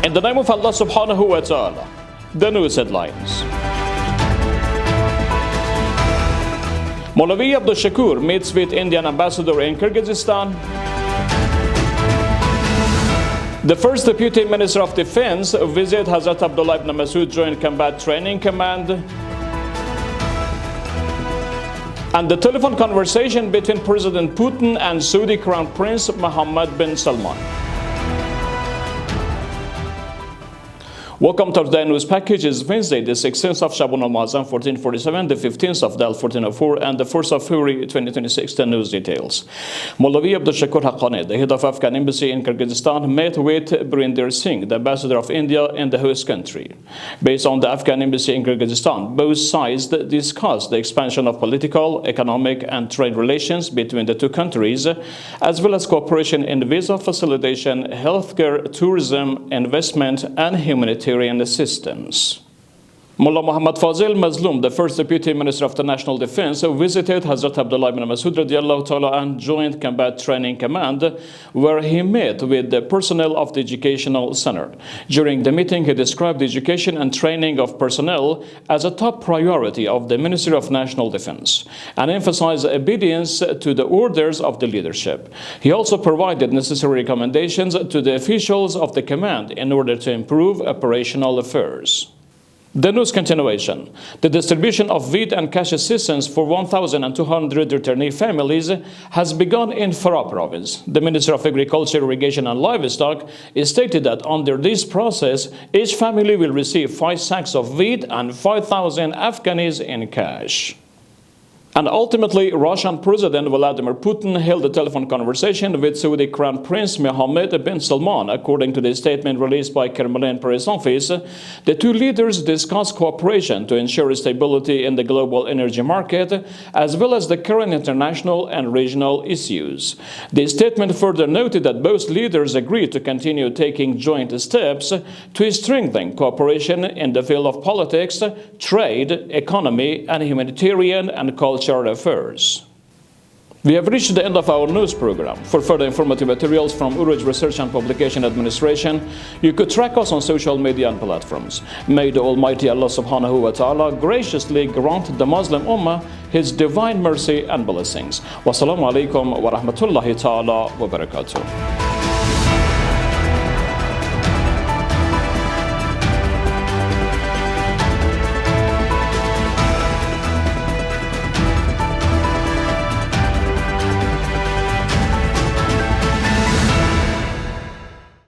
In the name of Allah subhanahu wa ta'ala, the news headlines. Maulvi Abdul Shakur meets with Indian ambassador in Kyrgyzstan. The first Deputy Minister of Defense visit Hazrat Abdullah ibn Masud Joint Combat Training Command. And the telephone conversation between President Putin and Saudi Crown Prince Mohammed bin Salman. Welcome to today's news package. It's Wednesday, the 16th of Shaban al-Muazzam 1447, the 15th of Dal 1404, and the 1st of February 2026. The news details. Maulvi Abdul Shakur Haqqani, the head of Afghan embassy in Kyrgyzstan, met with Birinder Singh, the ambassador of India in the host country. Based on the Afghan embassy in Kyrgyzstan, both sides discussed the expansion of political, economic, and trade relations between the two countries, as well as cooperation in visa facilitation, healthcare, tourism, investment, and humanitarian assistance. Mullah Muhammad Fazil Mazloom, the first Deputy Minister of the National Defense, visited Hazrat Abdullah ibn Masud radiallahu ta'ala and Joint Combat Training Command, where he met with the personnel of the Educational Center. During the meeting, he described the education and training of personnel as a top priority of the Ministry of National Defense and emphasized obedience to the orders of the leadership. He also provided necessary recommendations to the officials of the command in order to improve operational affairs. The news continuation. The distribution of wheat and cash assistance for 1,200 returnee families has begun in Farah province. The Minister of Agriculture, Irrigation and Livestock stated that under this process, each family will receive 5 sacks of wheat and 5,000 Afghanis in cash. And ultimately, Russian President Vladimir Putin held a telephone conversation with Saudi Crown Prince Mohammed bin Salman. According to the statement released by Kremlin press office, the two leaders discussed cooperation to ensure stability in the global energy market, as well as the current international and regional issues. The statement further noted that both leaders agreed to continue taking joint steps to strengthen cooperation in the field of politics, trade, economy, and humanitarian and cultural affairs. We have reached the end of our news program. For further informative materials from Urooj Research and Publication Administration, you could track us on social media and platforms. May the Almighty Allah subhanahu wa ta'ala graciously grant the Muslim Ummah His divine mercy and blessings. Wassalamu alaikum wa rahmatullahi ta'ala wa barakatuh.